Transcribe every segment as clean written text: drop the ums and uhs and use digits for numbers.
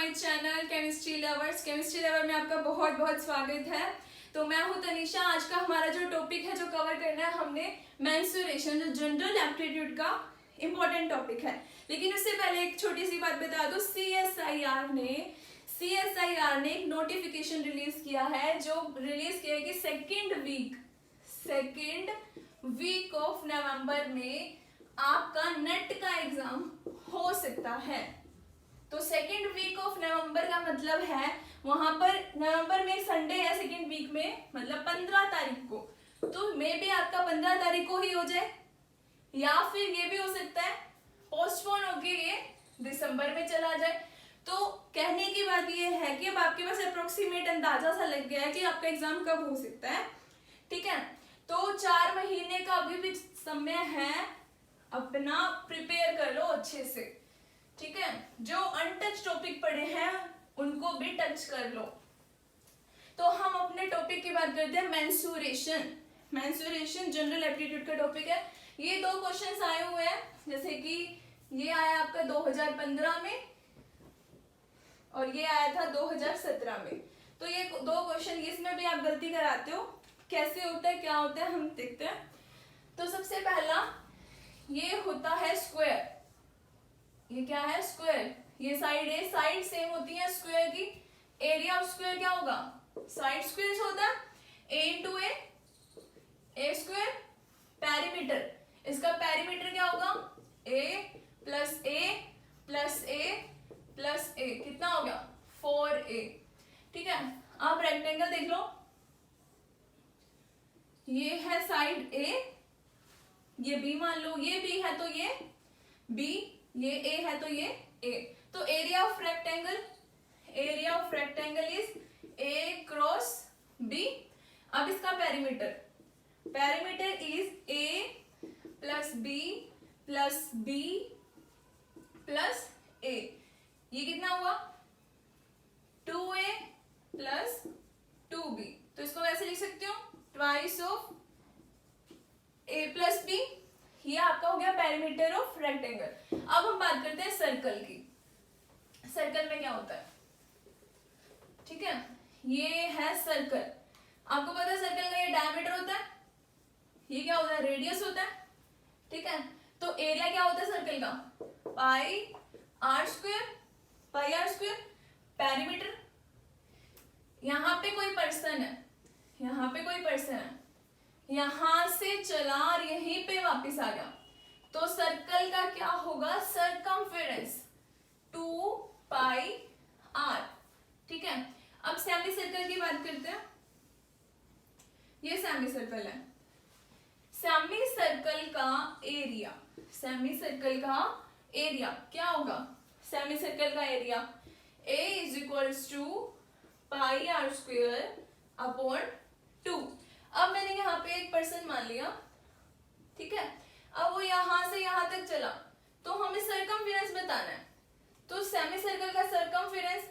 My channel chemistry lovers. Chemistry lover में आपका बहुत बहुत स्वागत है। तो मैं हूं तनिषा। आज का हमारा जो टॉपिक है, जो कवर करना है हमने, मेंस्ट्रुएशन, जो जनरल एप्टीट्यूड का इम्पोर्टेंट टॉपिक है। लेकिन उससे पहले एक छोटी सी बात बता दो। सीएसआईआर ने एक नोटिफिकेशन रिलीज किया है, जो रिलीज किया है कि सेकेंड वीक ऑफ नवंबर में आपका नेट का एग्जाम हो सकता है। तो सेकेंड वीक ऑफ नवंबर का मतलब है वहां पर नवंबर में संडे है, सेकेंड वीक में मतलब 15 तारीख को। तो मे भी आपका 15 तारीख को ही हो जाए, या फिर ये भी हो सकता है पोस्टपोन होके ये दिसंबर में चला जाए। तो कहने की बात ये है कि अब आपके पास अप्रोक्सीमेट अंदाजा सा लग गया है कि आपका एग्जाम कब हो सकता है। ठीक है, तो 4 महीने का अभी भी समय है, अपना प्रिपेयर कर लो अच्छे से। ठीक है, जो अनटच टॉपिक पढ़े हैं उनको भी टच कर लो। तो हम अपने टॉपिक की बात करते हैं, मेंस्ट्रुएशन जनरल एप्टीट्यूड का टॉपिक है। ये 2 क्वेश्चंस आए हुए हैं, जैसे कि ये आया आपका 2015 में और ये आया था 2017 में। तो ये 2 क्वेश्चन, इसमें भी आप गलती कराते हो। कैसे होता है, क्या होता है, हम देखते हैं। तो सबसे पहला ये होता है स्क्वायर। ये क्या है? स्क्वायर। ये साइड है, साइड सेम होती है स्क्वायर की। एरिया ऑफ स्क्वायर क्या होगा? साइड स्क्वायर होता है a into a square. Perimeter, इसका पेरीमीटर क्या होगा? a plus a plus a plus a, कितना हो गया? 4a। ठीक है, आप रेक्टेंगल देख लो। ये है साइड a, ये b मान लो, ये b है तो ये b, ये a है तो ये a। तो area of rectangle is a cross b। अब इसका perimeter is a plus b plus b plus a। ये कितना हुआ? 2a plus 2b। तो इसको वैसे लिख सकते हो, twice of a plus b। ये आपका हो गया पेरीमीटर ऑफ रेक्टेंगल। अब हम बात करते हैं सर्कल की। सर्कल में क्या होता है? ठीक है, ये है सर्कल। आपको पता है सर्कल का ये डायमीटर होता है, ये क्या होता है? रेडियस होता है। ठीक है, तो एरिया क्या होता है सर्कल का? पाई आर स्क्वायर। पेरीमीटर, यहां पे कोई पर्सन है, यहां से चला और यहीं पे वापस आ गया, तो सर्कल का क्या होगा? Circumference 2 pi r. ठीक है, अब सेमी सर्कल की बात करते हैं। ये सेमी सर्कल है। सेमी सर्कल का एरिया क्या होगा? सेमी सर्कल का area a is equals to pi r square upon 2। अब मैंने यहाँ पे एक पर्सन मान लिया। ठीक है, अब वो यहां से यहां तक चला, तो हमें सरकमफेरेंस बताना है। तो सेमी सर्कल का सरकमफेरेंस,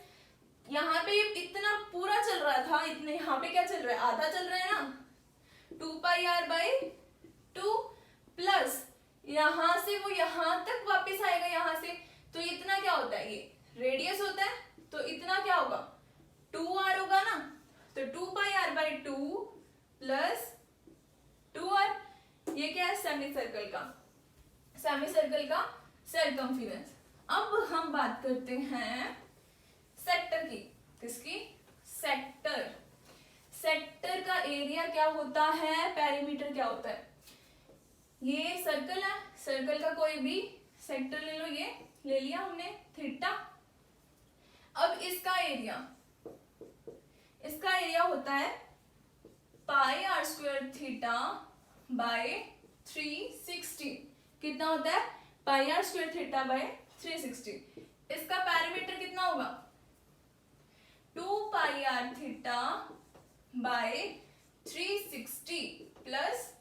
यहाँ पे इतना पूरा चल रहा था, इतने यहाँ पे क्या चल रहा है? आधा चल रहा है ना, 2 पाई आर बाई 2 प्लस यहां से वो यहां तक वापस आएगा यहां से, तो इतना क्या होता है? ये रेडियस होता है, तो इतना क्या होगा? 2r होगा ना। तो 2 pi R by 2 plus 2r। ये क्या है? सेमी सर्कल का सरकमफेरेंस। अब हम बात करते हैं सेक्टर की। किसकी? सेक्टर का एरिया क्या होता है? पेरीमीटर क्या होता है? ये सर्कल है, सर्कल का कोई भी सेक्टर ले लो, ये ले लिया हमने थीटा। अब इसका एरिया होता है pi r square theta by 360। कितना होता है? Pi r square theta by 360। इसका पेरीमीटर कितना होगा? 2 pi r theta by 360 plus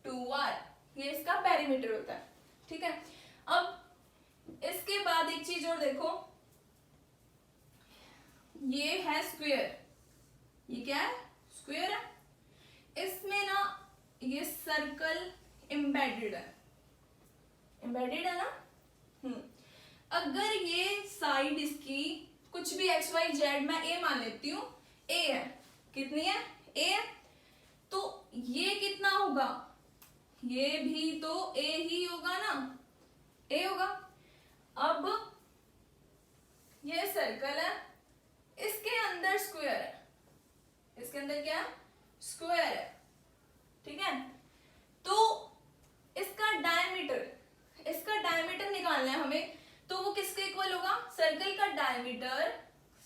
2r। ये इसका पेरीमीटर होता है। ठीक है, अब इसके बाद एक चीज और देखो, ये है स्क्वायर। ये क्या है? स्क्वायर है। इसमें ना ये सर्कल एम्बेडेड है ना। अगर ये साइड इसकी कुछ भी एक्स वाई जेड मैं ए मान लेती हूँ, ए है, कितनी है, ए है, तो ये कितना होगा, ये भी तो ए ही होगा ना, ए होगा। अब ये सर्कल है, इसके अंदर स्क्वायर है, इसके अंदर क्या है, स्क्वायर है, ठीक है। तो इसका डायमीटर, इसका डायमीटर निकालना है हमें, तो वो किसके इक्वल होगा, सर्कल का डायमीटर,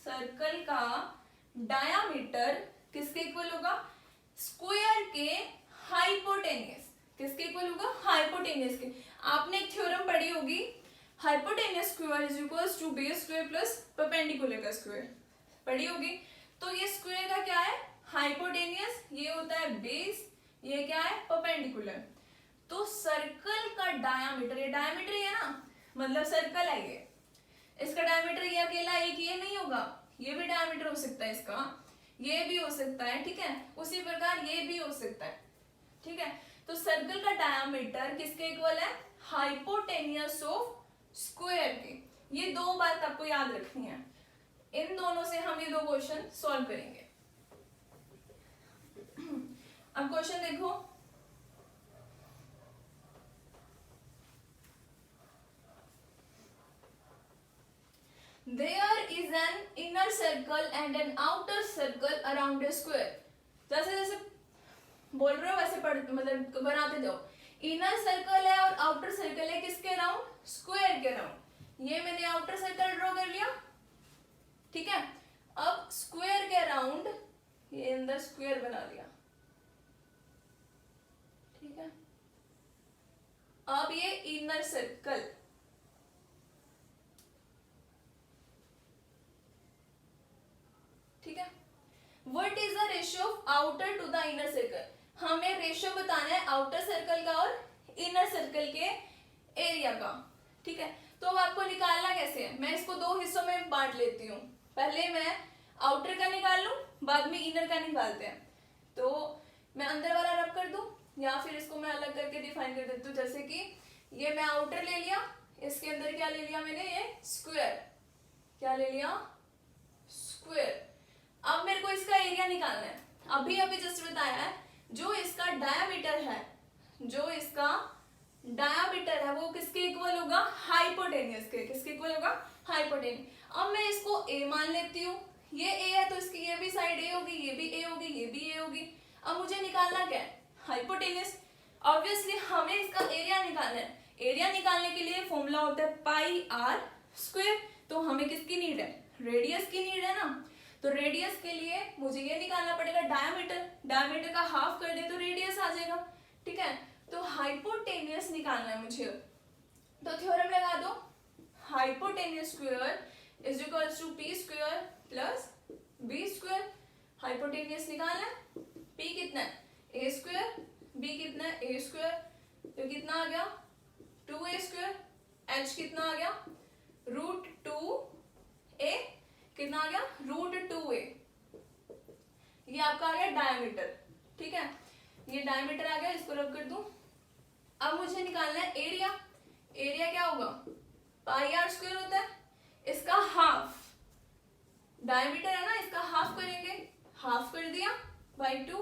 सर्कल का डायामीटर किसके इक्वल होगा, स्क्वायर के हाइपोटेनियस, किसके इक्वल होगा, हाइपोटेनियस के। आपने एक थ्योरम पढ़ी होगी, hypotenuse square is equals to base square plus perpendicular का स्क्वायर, पढ़ी होगी। तो ये स्क्वायर का क्या है, हाइपोटेनियस, ये होता है बेस, ये क्या है, परपेंडिकुलर। तो सर्कल का डायामीटर, ये डायामीटर है ना, मतलब सर्कल है ये, इसका डायमीटर ये अकेला एक ये नहीं होगा, ये भी डायमीटर हो सकता है इसका, ये भी हो सकता है, ठीक है। उसी प्रकार ये भी हो सकता है, ठीक है। तो सर्कल का डायमीटर किसके इक्वल है, हाइपोटेनियस ऑफ स्क्वायर के। ये दो बात आपको याद रखनी है, इन दोनों से हम ये दो क्वेश्चन सॉल्व करेंगे। अब क्वेश्चन देखो, There is an inner circle and an outer circle around a square. जैसे जैसे बोल रहे हो वैसे पढ़, मतलब बनाते जाओ। इनर सर्कल है और आउटर सर्कल है किसके अराउंड, स्क्वायर के अराउंड। ये मैंने आउटर सर्कल ड्रॉ कर लिया, ठीक है। अब स्क्वायर के अराउंड ये अंदर स्क्वायर बना लिया, ठीक है। अब ये इनर सर्कल, ठीक है। What is the ratio of outer to the inner circle, हमें रेशियो बताना है आउटर सर्कल का और इनर सर्कल के एरिया का, ठीक है। तो अब आपको निकालना कैसे है, मैं इसको दो हिस्सों में बांट लेती हूँ, पहले मैं आउटर का निकाल लूं, बाद में इनर का निकालते हैं। तो मैं अंदर वाला रब कर दूं, या फिर इसको मैं अलग करके डिफाइन कर देती हूँ। जैसे कि ये मैं आउटर ले लिया, इसके अंदर क्या ले लिया मैंने, ये स्क्वायर, क्या ले लिया, स्क्वायर। अब मेरे को इसका एरिया निकालना है, अभी अभी जस्ट बताया है, जो इसका डायामीटर है, जो इसका डायामीटर है वो किसके इक्वल होगा, हाइपोटेनियस के, किसके इक्वल होगा, हाइपोटेनियस। अब मैं इसको ए मान लेती हूँ, ये ए है तो इसकी ये भी साइड ए होगी, ये भी ए होगी, ये भी ए होगी। अब मुझे निकालना क्या है, हाइपोटेनियस। ऑब्वियसली हमें इसका एरिया निकालना है, एरिया निकालने के लिए फॉर्मूला होता है पाई आर स्क्वायर। तो हमें किसकी नीड है, रेडियस की नीड है ना। तो रेडियस के लिए मुझे ये निकालना पड़ेगा डायमीटर, डायमीटर का हाफ कर दे तो रेडियस आ जाएगा, ठीक है। तो हाइपोटेनियस निकालना है मुझे, तो थ्योरम लगा दो, hypotenuse square is equals to p square plus b square. Hypotenuse निकालना है, पी कितना है, ए स्क्वायर, बी कितना है, ए स्क्वायर, तो कितना आ गया 2a स्क्वायर, एच कितना आ गया √2a, कितना आ गया √2a। ये आपका आ गया डायमीटर, ठीक है। ये डायमीटर आ गया, इसको रब कर दूं। अब मुझे निकालना है एरिया, एरिया क्या होगा, पाई आर स्क्वायर होता है, इसका हाफ, डायमीटर है ना, इसका हाफ करेंगे, हाफ कर दिया बाई 2,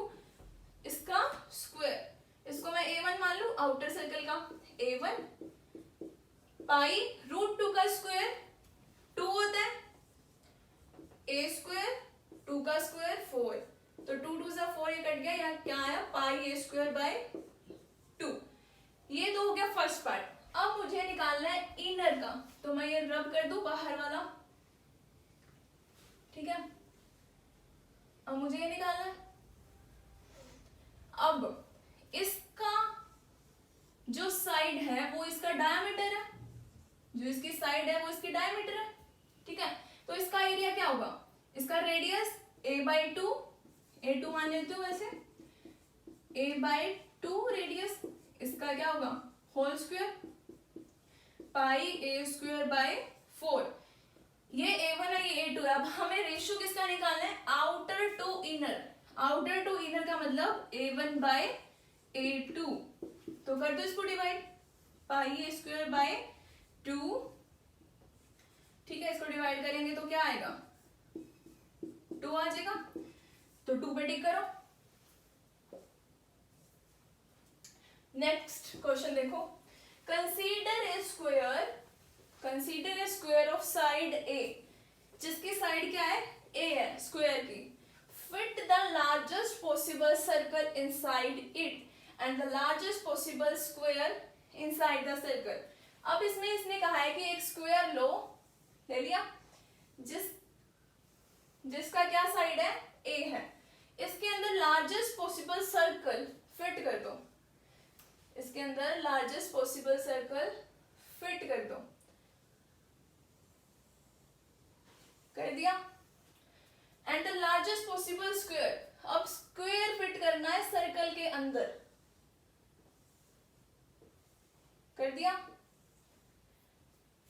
इसका स्क्वायर, इसको मैं a1 मान लू, आउटर सर्कल का a1, पाई √2 का स्क्वायर 2 होता है, a स्क्वायर 2 का स्क्वायर 4, तो 2 2 से 4 ये कट गया, यहाँ क्या आया पाई a स्क्वायर बाय 2। ये तो हो गया फर्स्ट पार्ट। अब मुझे निकालना है इनर का, तो मैं ये रब कर दूं बाहर वाला, ठीक है। अब मुझे ये निकालना है, अब इसका जो साइड है वो इसका डायमीटर है, जो इसकी साइड है वो इसकी डायमीटर है, ठीक है। तो इसका एरिया क्या होगा, इसका रेडियस a/2, a2 मान लेते हो वैसे, a/2 रेडियस, इसका क्या होगा whole square pi a square by 4। ये a1 है, ये a2 है। अब हमें रेशियो किसका निकालना है, outer to inner, outer to inner का मतलब a1 बाय a2, तो कर दो इसको divide, pi a square by 2 ठीक है, इसको डिवाइड करेंगे तो क्या आएगा, 2 आ जाएगा, तो 2 पे टिक करो। नेक्स्ट क्वेश्चन देखो, consider a square of side a, जिसकी साइड क्या है, ए है स्क्वायर की, fit the largest possible circle inside it and the largest possible square inside the circle. अब इसमें इसने कहा है कि एक स्क्वायर ले लिया, जिसका क्या साइड है, ए है, इसके अंदर लार्जेस्ट पॉसिबल सर्कल फिट कर दो, इसके अंदर लार्जेस्ट पॉसिबल सर्कल फिट कर दो, कर दिया, and the largest possible square, अब स्क्वायर फिट करना है सर्कल के अंदर, कर दिया।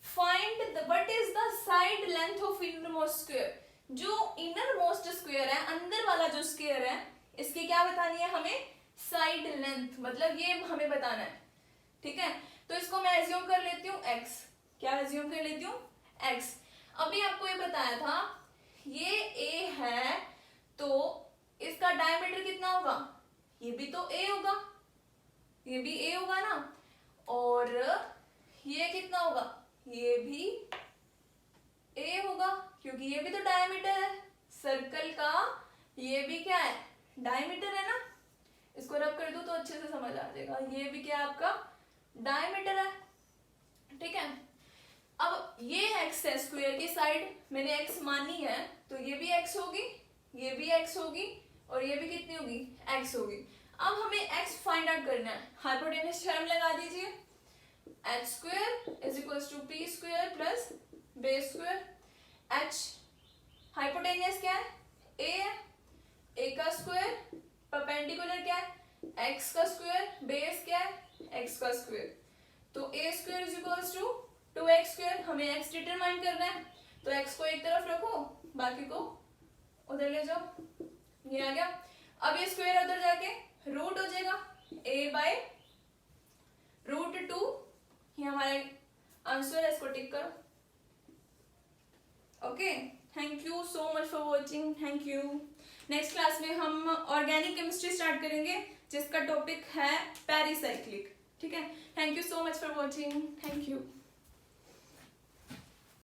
Find what is the side length of innermost square, जो इनर मोस्ट स्क्वायर है, अंदर वाला जो स्क्वायर है, इसकी क्या बतानी है हमें, साइड लेंथ, मतलब ये हमें बताना है, ठीक है। तो इसको मैं एज्यूम कर लेती हूँ x, क्या एज्यूम कर लेती हूँ, x। अभी आपको ये बताया था, ये a है तो इसका डायमीटर कितना होगा, ये भी तो a होगा, ये भी a होगा ना, और ये कितना होगा, ये भी a होगा, क्योंकि ये भी तो डायमीटर है सर्कल का, ये भी क्या है, डायमीटर है ना, इसको रब कर दो तो अच्छे से समझ आ जाएगा, ये भी क्या आपका डायमीटर है, ठीक है। अब ये x है, स्क्वायर की साइड मैंने x मानी है, तो ये भी x होगी, ये भी x होगी, और ये भी कितनी होगी, x होगी। अब हमें x फाइंड आउट करना है, हाइपोटेन्यूज थ्योरम लगा दीजिए, h square is equals to p square plus base square, h hypotenuse क्या है, a है, a का स्क्वायर, परपेंडिकुलर क्या है, x का स्क्वायर, बेस क्या है, x का स्क्वायर, तो a square is equals to 2x square, हमें x डिटरमाइन करना है, तो x को एक तरफ रखो, बाकी को उधर ले जाओ, ये आ गया। अब ये स्क्वायर उधर जाके रूट हो जाएगा, a बाय रूट 2, ये हमारा आंसर है, इसको टिक करो। Okay, thank you so much for watching, thank you. Next class में हम ऑर्गेनिक केमिस्ट्री स्टार्ट करेंगे, जिसका टॉपिक है पेरिसाइक्लिक, ठीक है। Thank you so much for watching, thank you.